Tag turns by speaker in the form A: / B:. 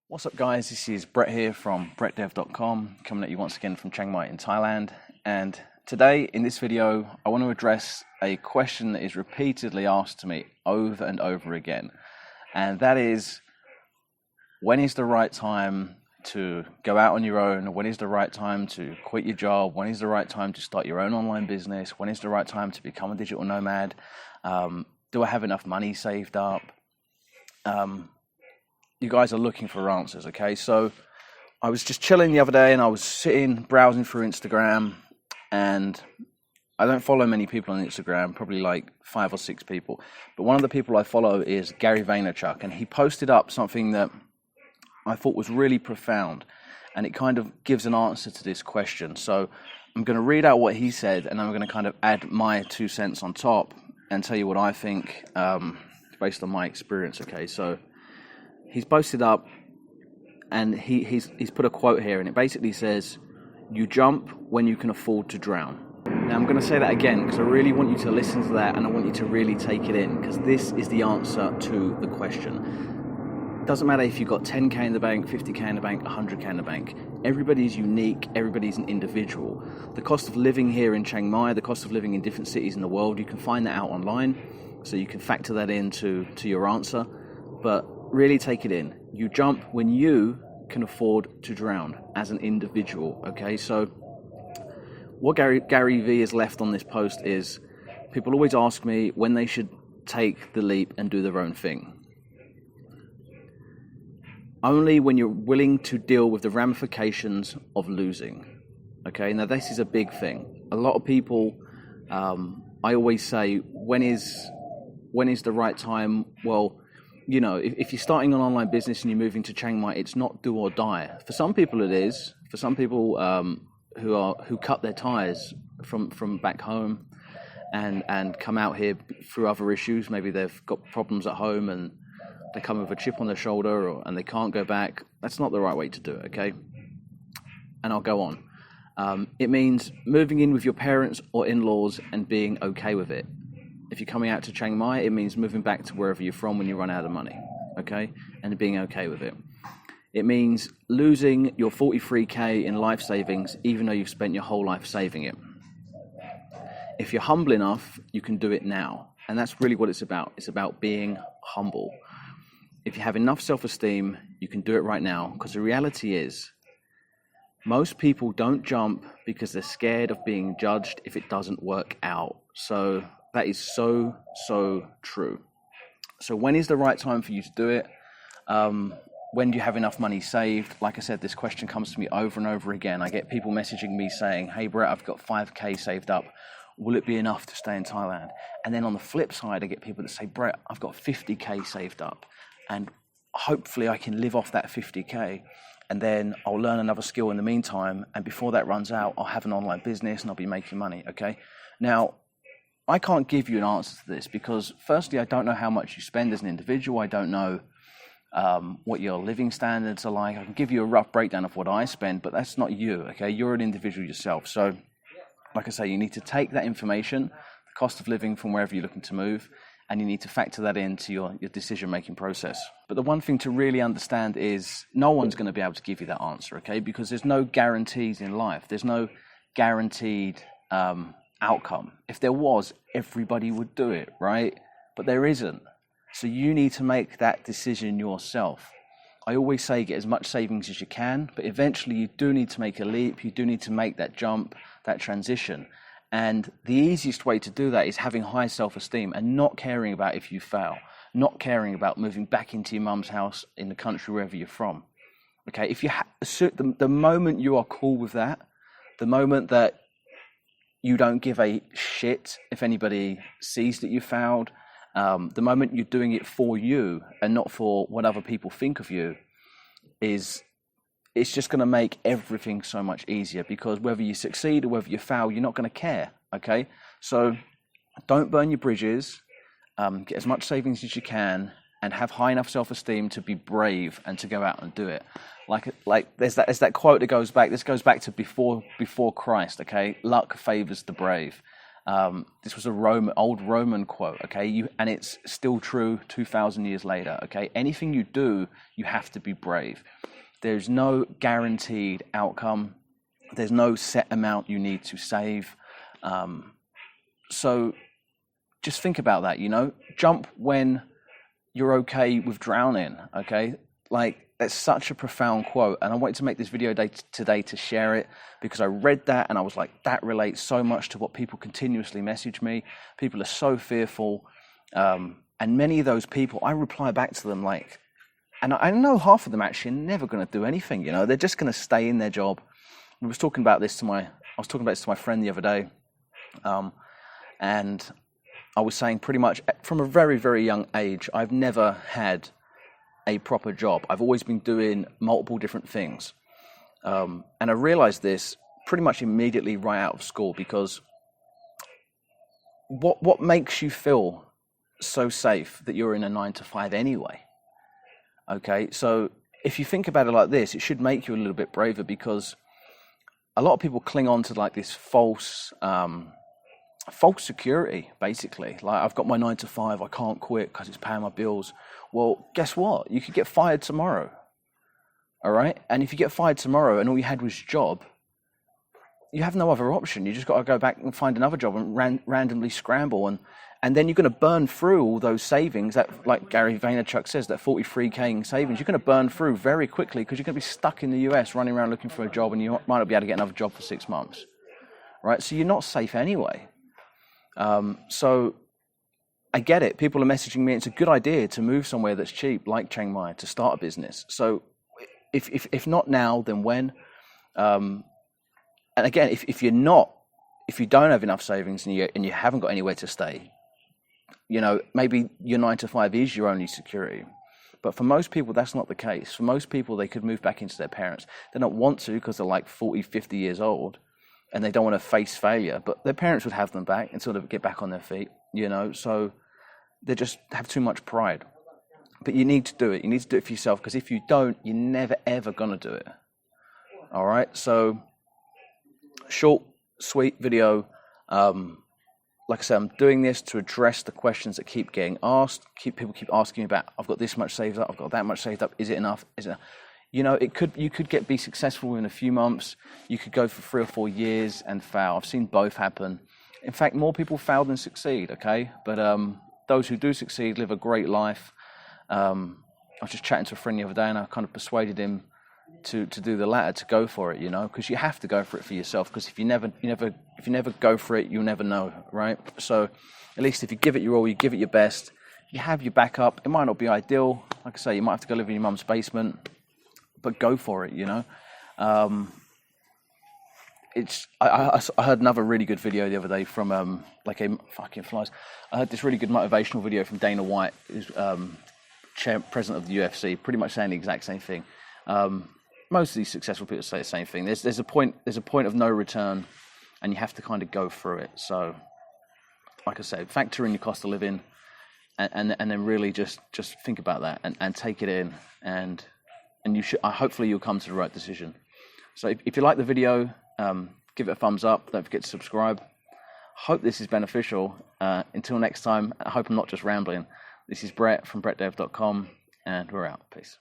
A: What's up, guys? This is Brett here from brettdev.com, coming at you once again from Chiang Mai in Thailand. And today in this video, I want to address a question that is repeatedly asked to me over and over again. And that is, when is the right time to go out on your own? When is the right time to quit your job? When is the right time to start your own online business? When is the right time to become a digital nomad? Do I have enough money saved up? You guys are looking for answers, okay? So I was just chilling the other day and I was sitting browsing through Instagram, and I don't follow many people on Instagram, probably like 5 or 6 people. But one of the people I follow is Gary Vaynerchuk, and he posted up something that I thought was really profound, and it kind of gives an answer to this question. So I'm going to read out what he said, and I'm going to kind of add my 2 cents on top and tell you what I think based on my experience, okay? So he's posted up, and he's put a quote here, and it basically says, "You jump when you can afford to drown." Now I'm going to say that again because I really want you to listen to that, and I want you to really take it in, because this is the answer to the question. It doesn't matter if you've got 10k in the bank, 50k in the bank, 100k in the bank. Everybody's unique, everybody's an individual. The cost of living here in Chiang Mai, the cost of living in different cities in the world, you can find that out online, so you can factor that into your answer. But really take it in. You jump when you can afford to drown as an individual, okay? So what Gary V has left on this post is, people always ask me when they should take the leap and do their own thing. Only when you're willing to deal with the ramifications of losing, okay? Now this is a big thing. A lot of people, I always say, when is the right time? Well, you know, if you're starting an online business and you're moving to Chiang Mai, it's not do or die. For some people it is. For some people who cut their ties from back home and come out here through other issues, maybe they've got problems at home and they come with a chip on their shoulder and they can't go back, that's not the right way to do it, okay? And I'll go on. It means moving in with your parents or in-laws and being okay with it. If you're coming out to Chiang Mai, it means moving back to wherever you're from when you run out of money, okay? And being okay with it. It means losing your 43k in life savings, even though you've spent your whole life saving it. If you're humble enough, you can do it now. And that's really what it's about. It's about being humble. If you have enough self-esteem, you can do it right now. Because the reality is, most people don't jump because they're scared of being judged if it doesn't work out. So that is so true. So when is the right time for you to do it? When do you have enough money saved? Like I said, this question comes to me over and over again. I get people messaging me saying, "Hey Brett, I've got 5k saved up. Will it be enough to stay in Thailand?" And then on the flip side, I get people that say, "Brett, I've got 50k saved up, and hopefully I can live off that 50k. And then I'll learn another skill in the meantime. And before that runs out, I'll have an online business and I'll be making money," okay? Now, I can't give you an answer to this because, firstly, I don't know how much you spend as an individual. I don't know what your living standards are like. I can give you a rough breakdown of what I spend, but that's not you, okay? You're an individual yourself. So, like I say, you need to take that information, the cost of living from wherever you're looking to move, and you need to factor that into your decision-making process. But the one thing to really understand is no one's going to be able to give you that answer, okay? Because there's no guarantees in life. There's no guaranteed outcome. If there was, everybody would do it, right? But there isn't. So you need to make that decision yourself. I always say get as much savings as you can, but eventually you do need to make a leap. You do need to make that jump, that transition. And the easiest way to do that is having high self-esteem and not caring about if you fail, not caring about moving back into your mum's house in the country wherever you're from. Okay, if you the moment you are cool with that, the moment that you don't give a shit if anybody sees that you failed, the moment you're doing it for you and not for what other people think of you, it's just going to make everything so much easier, because whether you succeed or whether you fail, you're not going to care, okay? So don't burn your bridges, get as much savings as you can, and have high enough self-esteem to be brave and to go out and do it. Like there's that quote that goes back, this goes back to before Christ, okay? Luck favors the brave. This was old Roman quote, okay? And it's still true 2,000 years later, okay? Anything you do, you have to be brave. There's no guaranteed outcome. There's no set amount you need to save. So just think about that, jump when you're okay with drowning, okay? Like, that's such a profound quote, and I wanted to make this video today to share it because I read that and I was like, that relates so much to what people continuously message me. People are so fearful, and many of those people, I reply back to them like, and I know half of them actually are never going to do anything. They're just going to stay in their job. I was talking about this to my friend the other day, and I was saying pretty much from a very, very young age, I've never had a proper job. I've always been doing multiple different things. And I realized this pretty much immediately right out of school, because what makes you feel so safe that you're in a 9-to-5 anyway? Okay, so if you think about it like this, it should make you a little bit braver, because a lot of people cling on to like this false security, basically. Like, I've got my 9-to-5, I can't quit because it's paying my bills. Well, guess what? You could get fired tomorrow. All right? And if you get fired tomorrow and all you had was job, you have no other option. You just got to go back and find another job and randomly scramble. And then you're going to burn through all those savings that, like Gary Vaynerchuk says, that 43K in savings, you're going to burn through very quickly, because you're going to be stuck in the US running around looking for a job, and you might not be able to get another job for 6 months. Right? So you're not safe anyway. So I get it. People are messaging me. It's a good idea to move somewhere that's cheap, like Chiang Mai, to start a business. So if not now, then when? And again, if you don't have enough savings and you haven't got anywhere to stay, maybe your 9-to-5 is your only security. But for most people, that's not the case. For most people, they could move back into their parents. They don't want to because they're like 40, 50 years old, and they don't want to face failure, but their parents would have them back until they get back on their feet, so they just have too much pride. But you need to do it. You need to do it for yourself, because if you don't, you're never, ever going to do it. All right? So, short, sweet video. Like I said, I'm doing this to address the questions that keep getting asked. People keep asking me about, I've got this much saved up, I've got that much saved up, is it enough? Is it enough? You could be successful in a few months. You could go for 3 or 4 years and fail. I've seen both happen. In fact, more people fail than succeed, okay? But those who do succeed live a great life. I was just chatting to a friend the other day, and I kind of persuaded him to do the latter, to go for it, because you have to go for it for yourself, because if you never go for it, you'll never know, right? So at least if you give it your all, you give it your best, you have your backup. It might not be ideal. Like I say, you might have to go live in your mum's basement, but go for it, I heard another really good video the other day from fucking flies. I heard this really good motivational video from Dana White, who's president of the UFC, pretty much saying the exact same thing. Most of these successful people say the same thing. There's a point of no return, and you have to kind of go through it. So, like I said, factor in your cost of living, and then really just think about that and take it in, and you should. Hopefully, you'll come to the right decision. So, if you like the video, give it a thumbs up. Don't forget to subscribe. Hope this is beneficial. Until next time, I hope I'm not just rambling. This is Brett from BrettDev.com, and we're out. Peace.